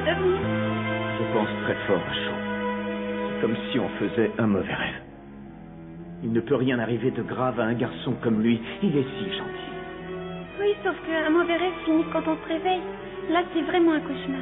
devenir? Je pense très fort à Shaw. C'est comme si on faisait un mauvais rêve. Il ne peut rien arriver de grave à un garçon comme lui. Il est si gentil. Oui, sauf qu'un mauvais rêve finit quand on se réveille. Là, c'est vraiment un cauchemar.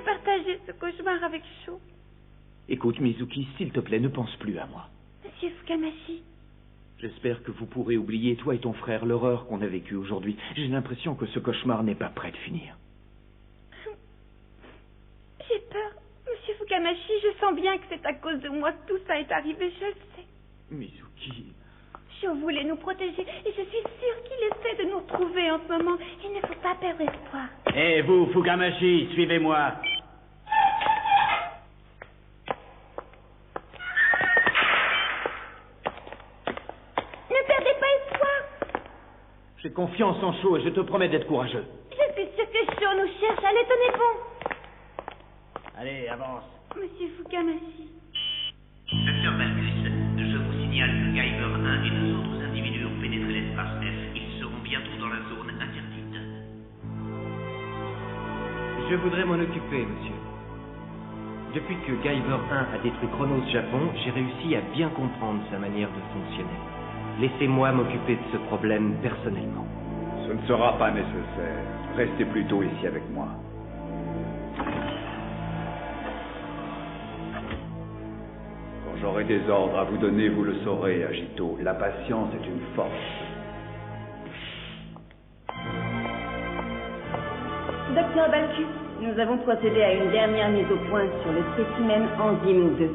Partager ce cauchemar avec Shaw. Écoute, Mizuki, s'il te plaît, ne pense plus à moi. Monsieur Fukamashi. J'espère que vous pourrez oublier, toi et ton frère, l'horreur qu'on a vécue aujourd'hui. J'ai l'impression que ce cauchemar n'est pas prêt de finir. J'ai peur. Monsieur Fukamashi, je sens bien que c'est à cause de moi que tout ça est arrivé, je le sais. Mizuki... Shaw voulait nous protéger et je suis sûre qu'il essaie de nous retrouver en ce moment. Il ne faut pas perdre espoir. Hé, vous, Fukamashi, suivez-moi. Ne perdez pas espoir. J'ai confiance en Shaw et je te promets d'être courageux. Je suis sûre que Shaw nous cherche. Allez, tenez bon. Allez, avance. Monsieur Fukamashi. Docteur Balkus, je vous signale que Guyver 1 et 2 autres individus ont pénétré l'espace F. Ils seront bientôt dans la zone interdite. Je voudrais m'en occuper, monsieur. Depuis que Guyver 1 a détruit Chronos Japon, j'ai réussi à bien comprendre sa manière de fonctionner. Laissez-moi m'occuper de ce problème personnellement. Ce ne sera pas nécessaire. Restez plutôt ici avec moi. Quand j'aurai des ordres à vous donner, vous le saurez, Agito. La patience est une force. Docteur Balkus, nous avons procédé à une dernière mise au point sur le spécimen enzyme 2.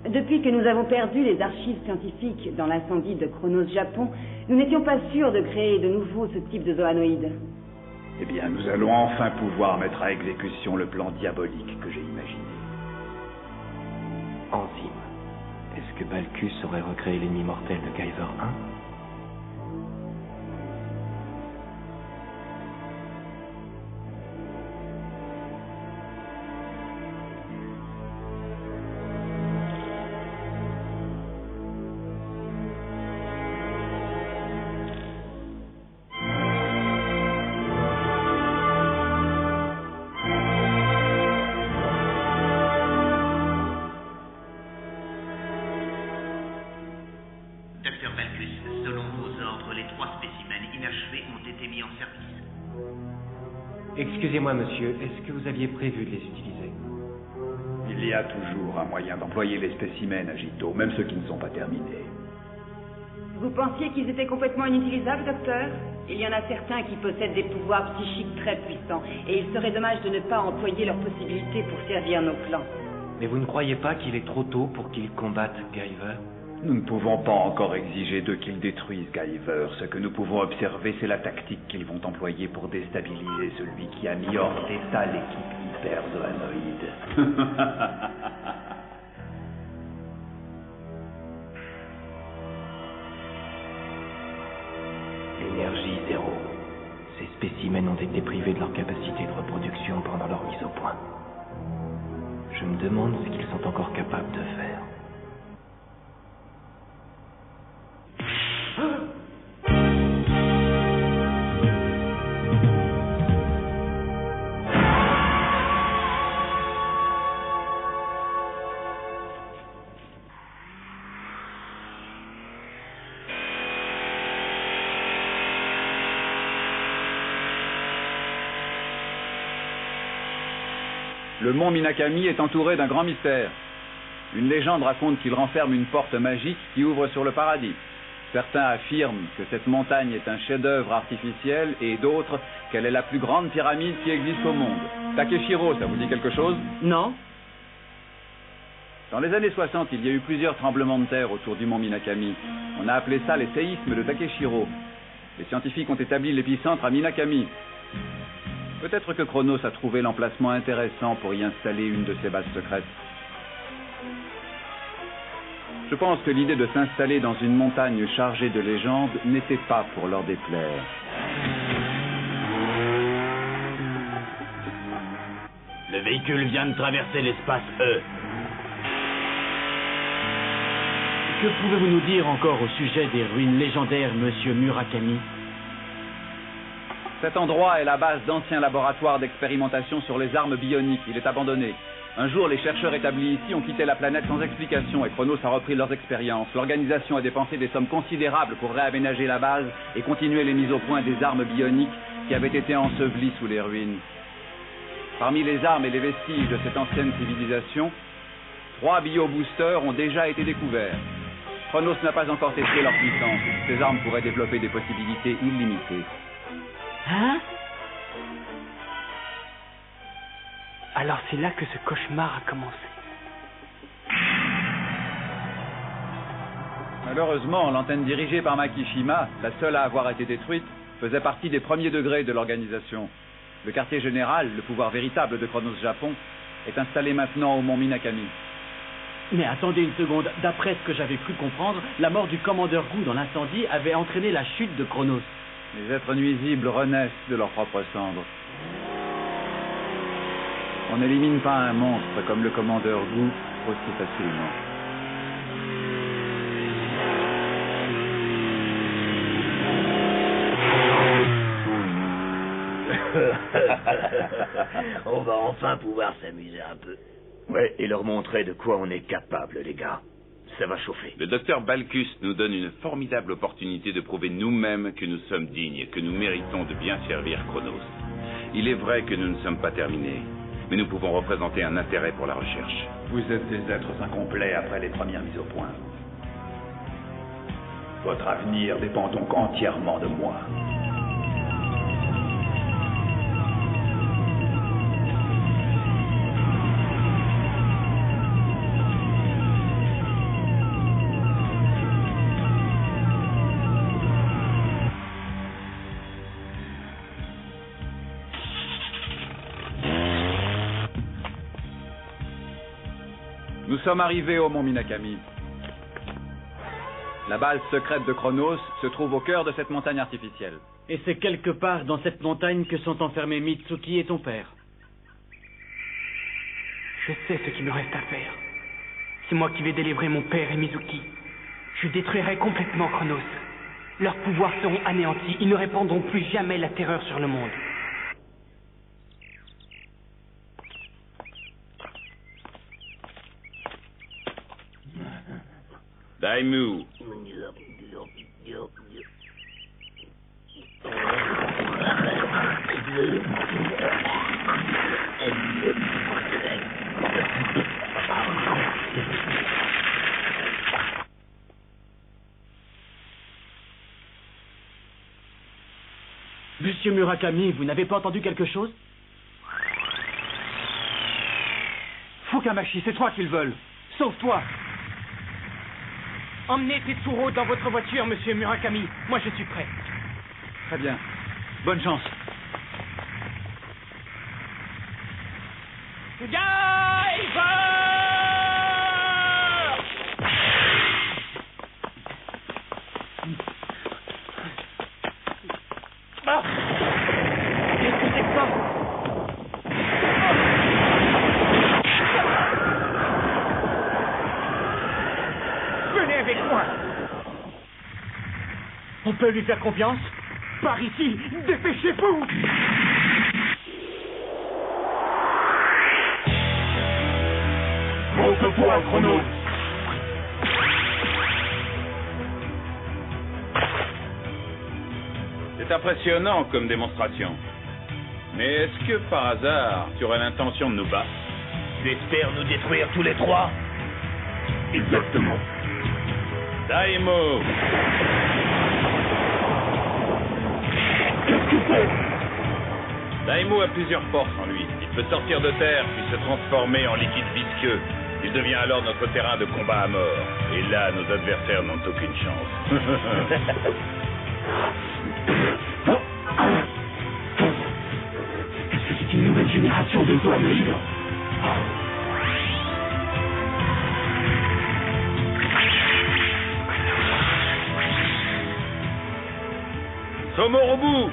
Depuis que nous avons perdu les archives scientifiques dans l'incendie de Chronos Japon, nous n'étions pas sûrs de créer de nouveau ce type de zoanoïde. Eh bien, nous allons enfin pouvoir mettre à exécution le plan diabolique que j'ai imaginé. Enzyme. Est-ce que Balkus aurait recréé l'ennemi mortel de Guyver 1 ? Docteur Balkus, selon vos ordres, les 3 spécimens inachevés ont été mis en service. Excusez-moi, monsieur, est-ce que vous aviez prévu de les utiliser ? Il y a toujours un moyen d'employer les spécimens, Agito, même ceux qui ne sont pas terminés. Vous pensiez qu'ils étaient complètement inutilisables, docteur? Il y en a certains qui possèdent des pouvoirs psychiques très puissants, et il serait dommage de ne pas employer leurs possibilités pour servir nos plans. Mais vous ne croyez pas qu'il est trop tôt pour qu'ils combattent Guyver ? Nous ne pouvons pas encore exiger d'eux qu'ils détruisent Guyver. Ce que nous pouvons observer, c'est la tactique qu'ils vont employer pour déstabiliser celui qui a mis hors d'état l'équipe hyperzoanoïde. Énergie zéro. Ces spécimens ont été privés de leur capacité de reproduction pendant leur mise au point. Je me demande ce qu'ils sont encore capables de faire. Le mont Minakami est entouré d'un grand mystère. Une légende raconte qu'il renferme une porte magique qui ouvre sur le paradis. Certains affirment que cette montagne est un chef-d'œuvre artificiel et d'autres qu'elle est la plus grande pyramide qui existe au monde. Takeshiro, ça vous dit quelque chose? Non. Dans les années 60, il y a eu plusieurs tremblements de terre autour du mont Minakami. On a appelé ça les séismes de Takeshiro. Les scientifiques ont établi l'épicentre à Minakami. Peut-être que Chronos a trouvé l'emplacement intéressant pour y installer une de ses bases secrètes. Je pense que l'idée de s'installer dans une montagne chargée de légendes n'était pas pour leur déplaire. Le véhicule vient de traverser l'espace E. Que pouvez-vous nous dire encore au sujet des ruines légendaires, monsieur Murakami? Cet endroit est la base d'anciens laboratoires d'expérimentation sur les armes bioniques. Il est abandonné. Un jour, les chercheurs établis ici ont quitté la planète sans explication et Chronos a repris leurs expériences. L'organisation a dépensé des sommes considérables pour réaménager la base et continuer les mises au point des armes bioniques qui avaient été ensevelies sous les ruines. Parmi les armes et les vestiges de cette ancienne civilisation, 3 bio-boosters ont déjà été découverts. Chronos n'a pas encore testé leur puissance. Ces armes pourraient développer des possibilités illimitées. Hein? Alors c'est là que ce cauchemar a commencé. Malheureusement, l'antenne dirigée par Makishima, la seule à avoir été détruite, faisait partie des premiers degrés de l'organisation. Le quartier général, le pouvoir véritable de Chronos Japon, est installé maintenant au mont Minakami. Mais attendez une seconde, d'après ce que j'avais cru comprendre, la mort du commandeur Gu dans l'incendie avait entraîné la chute de Chronos. Les êtres nuisibles renaissent de leurs propres cendres. On n'élimine pas un monstre comme le commandeur Gu aussi facilement. On va enfin pouvoir s'amuser un peu. Ouais, et leur montrer de quoi on est capable, les gars. Ça va chauffer. Le docteur Balkus nous donne une formidable opportunité de prouver nous-mêmes que nous sommes dignes, que nous méritons de bien servir Chronos. Il est vrai que nous ne sommes pas terminés, mais nous pouvons représenter un intérêt pour la recherche. Vous êtes des êtres incomplets après les premières mises au point. Votre avenir dépend donc entièrement de moi. Nous sommes arrivés au mont Minakami. La base secrète de Chronos se trouve au cœur de cette montagne artificielle. Et c'est quelque part dans cette montagne que sont enfermés Mitsuki et ton père. Je sais ce qu'il me reste à faire. C'est moi qui vais délivrer mon père et Mizuki. Je détruirai complètement Chronos. Leurs pouvoirs seront anéantis. Ils ne répandront plus jamais la terreur sur le monde. Daimu. Monsieur Murakami, vous n'avez pas entendu quelque chose? Fukamashi, c'est toi qu'ils veulent. Sauve-toi. Emmenez Tetsuro dans votre voiture, monsieur Murakami. Moi, je suis prêt. Très bien. Bonne chance. Qu'est-ce que c'est que ça? Venez avec moi. On peut lui faire confiance? Par ici, dépêchez-vous. Monte toi, Chronos. C'est impressionnant comme démonstration. Mais est-ce que par hasard, tu aurais l'intention de nous battre? Tu espères nous détruire tous les trois? Exactement. Daimo! Qu'est-ce que c'est? Daimo a plusieurs forces en lui. Il peut sortir de terre puis se transformer en liquide visqueux. Il devient alors notre terrain de combat à mort. Et là, nos adversaires n'ont aucune chance. génération de zoanoïdes. Sommes au bout.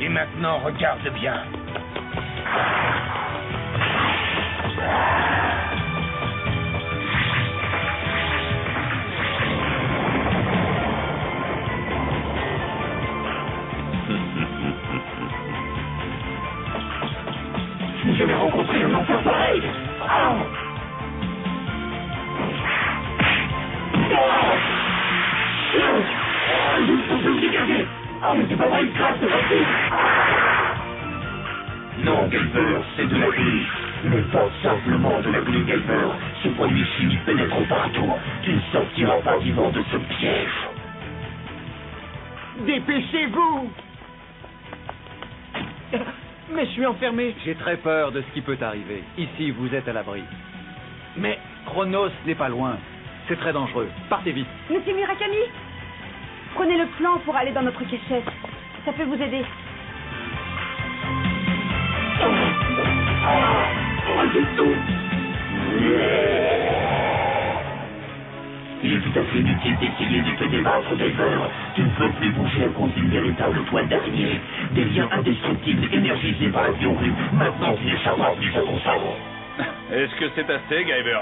Et maintenant, regarde bien. Je n'ai jamais rencontré un enfant pareil. Ah, mais c'est pas vrai, une crasse de voiture. Non, Guyver, c'est de la pluie. Mais pas simplement de la pluie, Guyver. Ce premier ici pénètre partout. Tu ne sortiras pas vivant de ce piège. Dépêchez-vous! Mais je suis enfermé. J'ai très peur de ce qui peut arriver. Ici, vous êtes à l'abri. Mais Chronos n'est pas loin. C'est très dangereux. Partez vite. Monsieur Murakami, prenez le plan pour aller dans notre cachette. Ça peut vous aider. Il est tout à fait inutile d'essayer de te débattre, Guyver. Tu ne peux plus bouger à cause d'une véritable toile d'araignée. Des liens indestructibles énergisés par la théorie. Maintenant, tu n'échapperas plus à ton sang. Est-ce que c'est assez, Guyver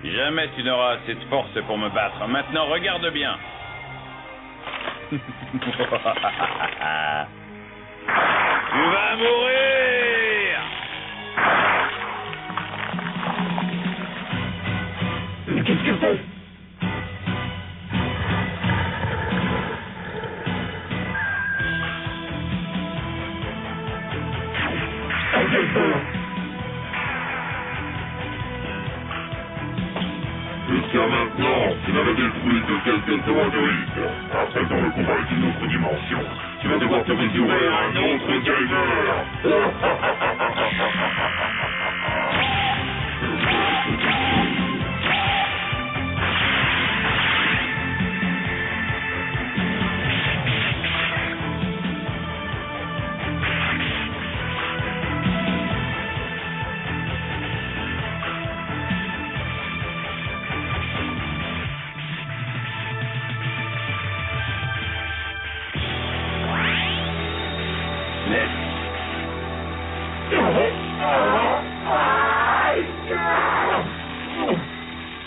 1? Jamais tu n'auras assez de force pour me battre. Maintenant, regarde bien. Tu vas mourir! Mais qu'est-ce que c'est? Jusqu'à maintenant, tu n'avais détruit que quelques zoanoïdes. À présent, le combat est une autre dimension. Tu vas devoir te mesurer à un autre Guyver.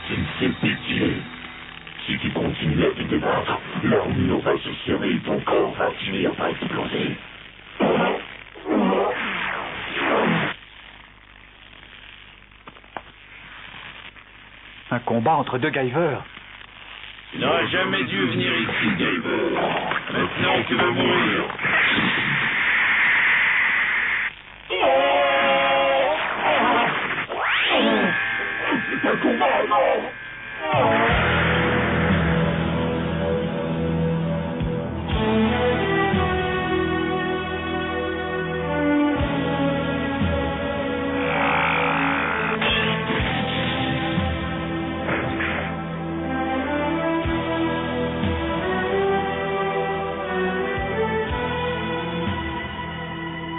Tu me fais pitié. Si tu continues à te débattre, l'armure va se serrer et ton corps va finir par exploser. Un combat entre deux Guyver. Tu n'aurais jamais dû venir ici, Guyver. Maintenant, tu vas mourir. C'est un combat, non!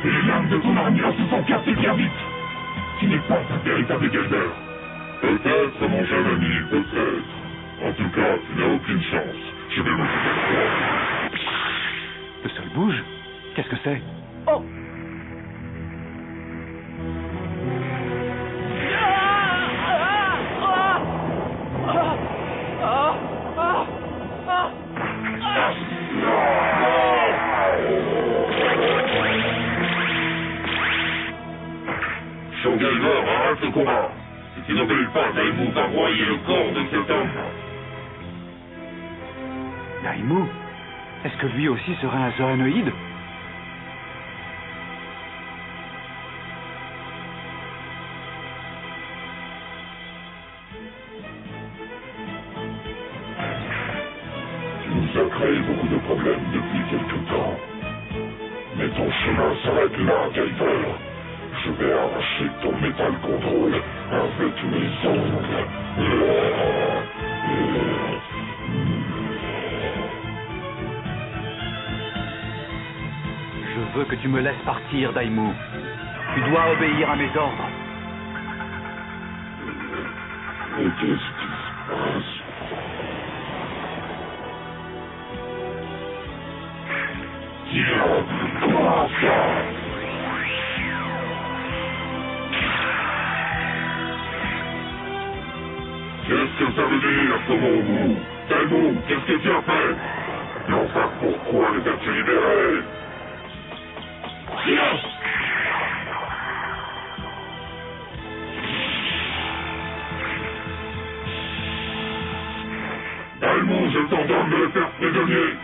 Les lames de ton armure se sont cassées bien vite. Tu n'es pas un véritable Guyver. Peut-être, mon jeune ami, peut-être. En tout cas, tu n'as aucune chance. Je vais m'occuper de toi. Le sol bouge. Qu'est-ce que c'est? oh! Son Guyver, arrête le combat. Si tu n'obéis pas, Daimou va broyer le corps de cet homme. Daimou? Est-ce que lui aussi serait un zoanoïde? Tu nous as créé beaucoup de problèmes depuis quelque temps. Mais ton chemin s'arrête là, Guyver. Je vais arracher ton métal contrôle avec mes ongles. Je veux que tu me laisses partir, Daimou. Tu dois obéir à mes ordres. Mais qu'est-ce qui se passe? Diable, comment ça? Qu'est-ce que ça veut dire, comment vous? Daimon, qu'est-ce que tu as fait? Et enfin, pourquoi les as-tu libérés? Daimon, je t'ordonne de les faire prisonniers.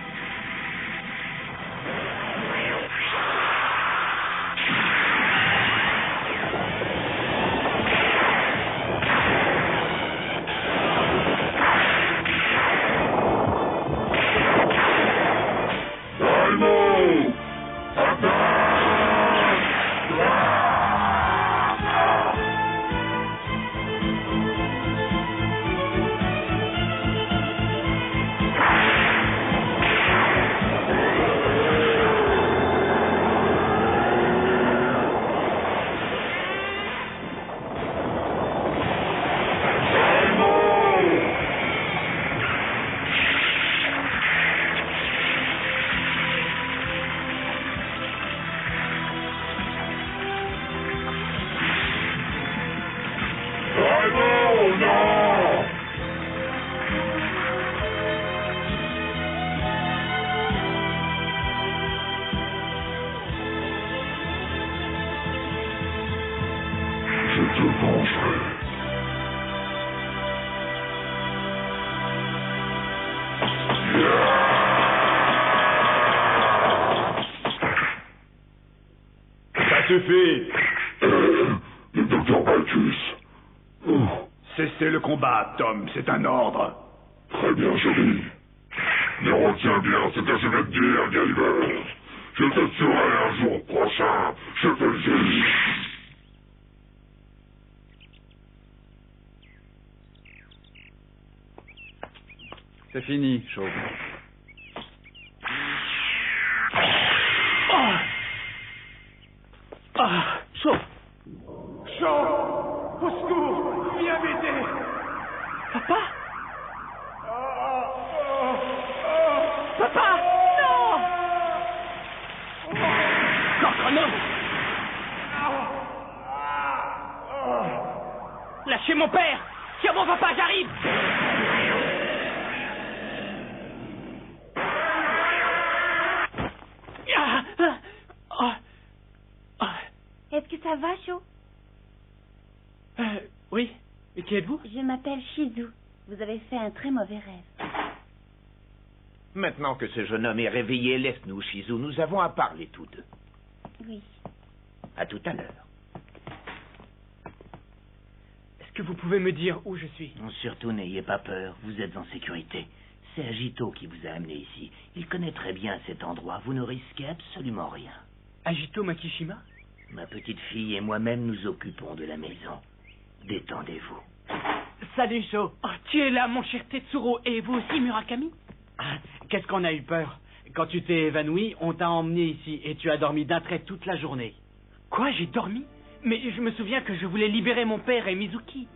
Suffit. Le docteur Balthus. Cessez le combat, Tom, c'est un ordre. Très bien, chérie. Mais retiens bien ce que je vais te dire, Guyver. Je te tuerai un jour prochain, je te le dis. C'est fini, Shaw. Shaw! Shaw! Au secours! Viens m'aider! Papa? Papa! Non! Chronos! Lâchez mon père! Tiens mon papa, j'arrive! Est-ce que ça va, Shaw? Oui. Et qui êtes-vous? Je m'appelle Shizu. Vous avez fait un très mauvais rêve. Maintenant que ce jeune homme est réveillé, laisse-nous, Shizu. Nous avons à parler tous deux. Oui. À tout à l'heure. Est-ce que vous pouvez me dire où je suis? Surtout, n'ayez pas peur. Vous êtes en sécurité. C'est Agito qui vous a amené ici. Il connaît très bien cet endroit. Vous ne risquez absolument rien. Agito Makishima? Ma petite fille et moi-même nous occupons de la maison. Détendez-vous. Salut, Shaw. Oh, tu es là, mon cher Tetsuro. Et vous aussi, Murakami? Qu'est-ce qu'on a eu peur? Quand tu t'es évanoui, on t'a emmené ici et tu as dormi d'un trait toute la journée. Quoi, j'ai dormi? Mais je me souviens que je voulais libérer mon père et Mizuki.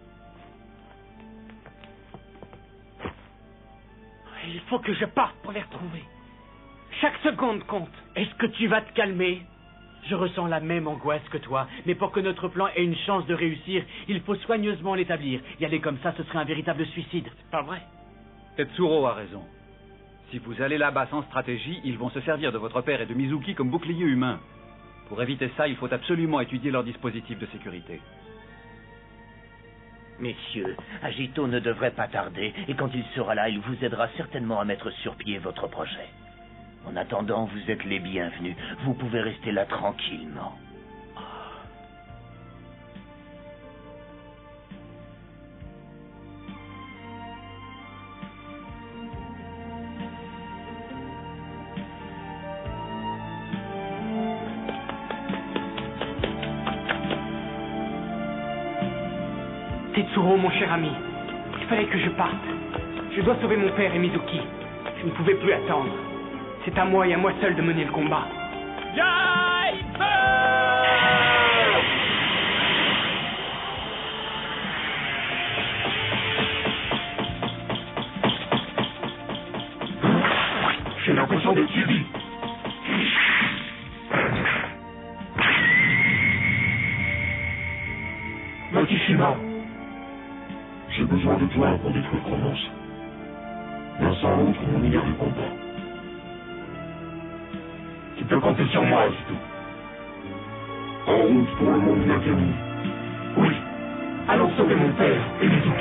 Il faut que je parte pour les retrouver. Chaque seconde compte. Est-ce que tu vas te calmer? Je ressens la même angoisse que toi, mais pour que notre plan ait une chance de réussir, il faut soigneusement l'établir. Y aller comme ça, ce serait un véritable suicide. C'est pas vrai? Tetsuro a raison. Si vous allez là-bas sans stratégie, ils vont se servir de votre père et de Mizuki comme bouclier humain. Pour éviter ça, il faut absolument étudier leur dispositif de sécurité. Messieurs, Agito ne devrait pas tarder, et quand il sera là, il vous aidera certainement à mettre sur pied votre projet. En attendant, vous êtes les bienvenus. Vous pouvez rester là tranquillement. Tetsuro, mon cher ami, il fallait que je parte. Je dois sauver mon père et Mizuki. Je ne pouvais plus attendre. C'est à moi et à moi seul de mener le combat. Guyver! Kishima. J'ai besoin de toi pour détruire Chronos. L'un sans l'autre, on n'y répond pas. Tu peux compter sur moi, c'est tout. En route pour le monde Nakami. Oui, allons sauver mon père et Mizuki.